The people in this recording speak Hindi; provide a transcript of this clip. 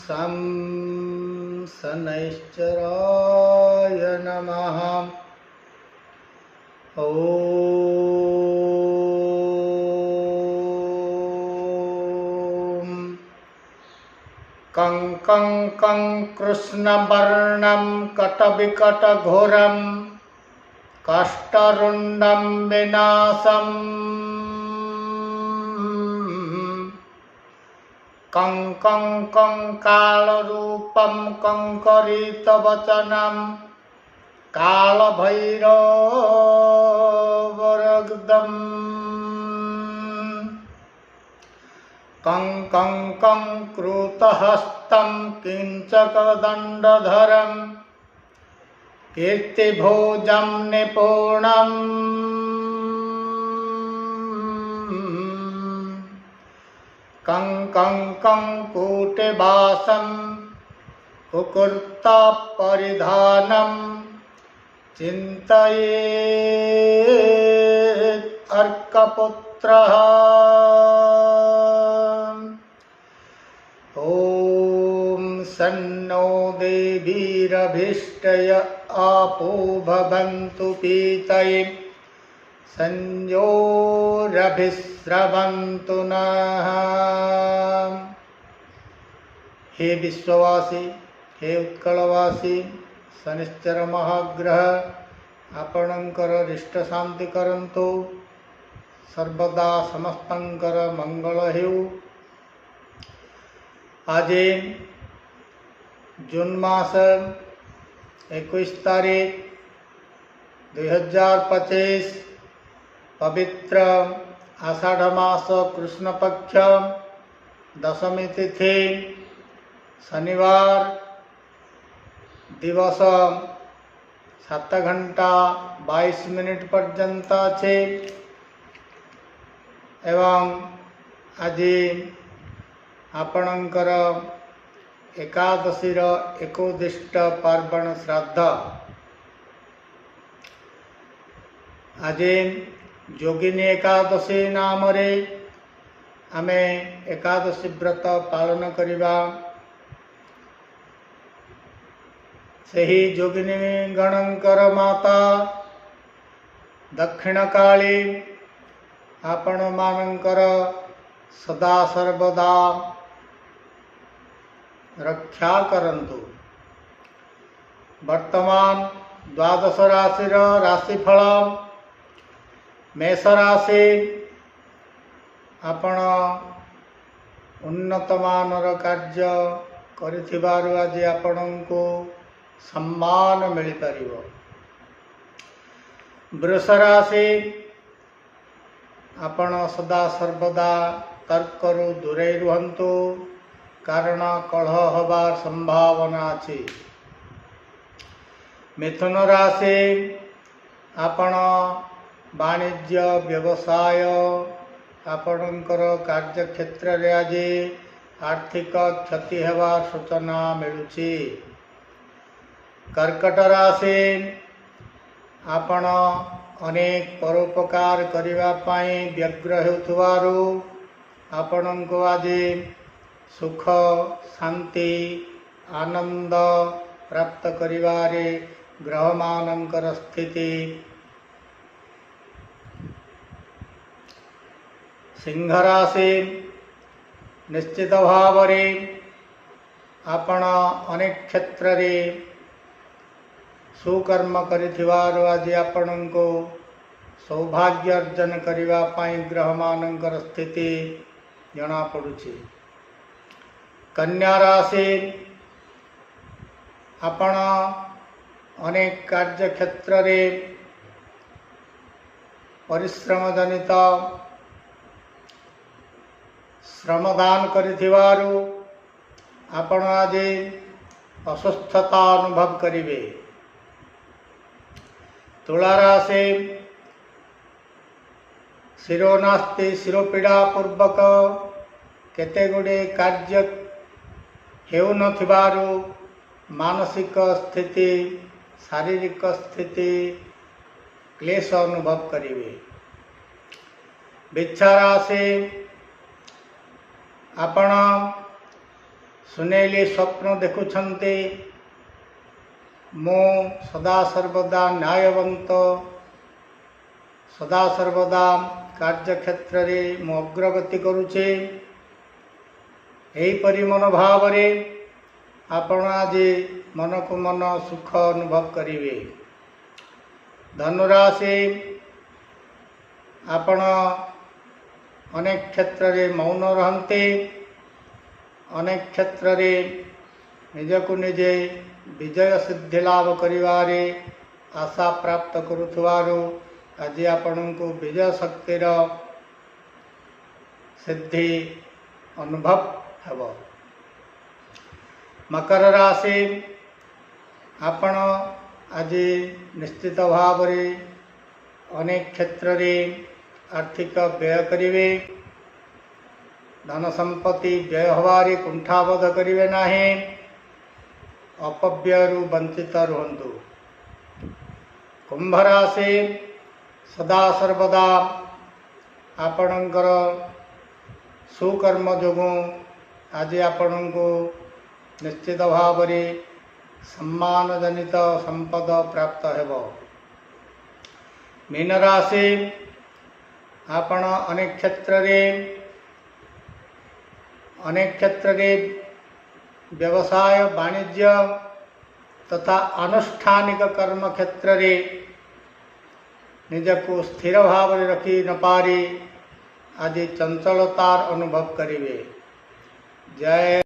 शं शनैश्चराय नमः। ॐ कं कं कं कृष्णवर्णं कटविकटघोरं काष्ठरुण्डं विनाशम् कं कं कं कालरूपं कंकरितवचनं कालभैरवरगदम् कं कं कं कृतहस्तं किंचकदण्डधरं कीर्तिभोजं निपुणम् कं कं कं कूटवासं कुकुर्तापरिधानं चिन्तयेत् अर्कपुत्रः। ॐ सन्नो देवीरभीष्टय आपो भवन्तु पीतये संयोरभिस्रवन्तु नः। हे विश्ववासी, हे उत्कलवासी, शनिश्चर महाग्रह आपणकर इष्ट शांति करंतु, सर्वदा समस्तंकर मंगल हेउ। आज जून मास 21 तारीख 2025 पवित्र आषाढ़ मास कृष्ण पक्ष दशमी तिथि शनिवार दिवस 7 घंटा 22 मिनिट पर्यंत अच्छे एवं आज आपणकर एकादशीर एकोदिष्ट पार्वण श्राद्ध। आज जोगिनी एकादशी नाम रे आमे एकादशी व्रत पालन करिबा। सही जोगिनी गणंकर माता दक्षिण काली आपण मानंकर सदा सर्वदा रक्षा करंतु। वर्तमान द्वादश राशि राशिफल मेष राशि आपण उन्नत मानर कार्य करिथिबारु आज आपणको सम्मान मिल पारिबो। वृष राशि आपण सदा सर्वदा तर्करु दूरे रुहंतु, कारण कलह हबार संभावना अछि। मिथुन राशि आपण वाणिज्य व्यवसाय आपणकर कार्यक्षेत्र रे आज आर्थिक क्षति हेबार सूचना मिलुछि। कर्कट राशि आपण अनेक परोपकार करिबा पाई व्यग्र हेउथबारु आपणको आज सुख शांति आनंद प्राप्त करिबारे ग्रहमानंकर स्थिति। सिंह राशि निश्चित भाव रे आपण अनेक क्षेत्र रे सुकर्म करिथिबारु आज आपणको सौभाग्य अर्जन करिबा पाई ग्रहमानंकर स्थिति जना पड़ुछि। कन्या राशि आपण अनेक कार्य क्षेत्र रे परिश्रम जनित श्रमदान करिथिबारु आपण आज अस्वस्थता अनुभव करिवे। तुला राशि शिरो नास्ति शिरोपीड़ा पूर्वक केते गुड़े कार्य हेउ नथिबारु मानसिक स्थिति शारीरिक स्थिति क्लेश अनुभव करिवे। वृक्ष राशि आपण सुनेली स्वप्न देखुछन्ते मो सदा सर्वदा न्यायवंत सदा सर्वदा कार्यक्षेत्र में मु अग्रगति करुचे। एहीपरि मनोभाव आपण आज मन को मन सुख अनुभव करिवे। धनुराशि आपण अनेक क्षेत्र में मौन रहते अनेक क्षेत्र में निजको निजे विजय सिद्धि लाभ करिवारे आशा प्राप्त करुथुवारो आज आपण को विजय शक्तिर सिद्धि अनुभव हेब। मकर राशि आपण आज निश्चित भाव अनेक क्षेत्र में आर्थिक व्यय करिवे। धन संपत्ति व्यय हवारे कुंठाबोध करिवे नाही। अपव्ययरू वंचित रुहंतु। कुंभ राशि सदा सर्वदा आपणकर सुकर्म जोगु आज आपण को निश्चित भाव सम्मान जनित संपद प्राप्त हेब। मीन राशि आपण अनेक क्षेत्र व्यवसाय वाणिज्य तथा आनुष्ठानिक कर्म क्षेत्र निजको स्थिर भाव रखी न पारी आज चंचलतार अनुभव करिवे। जय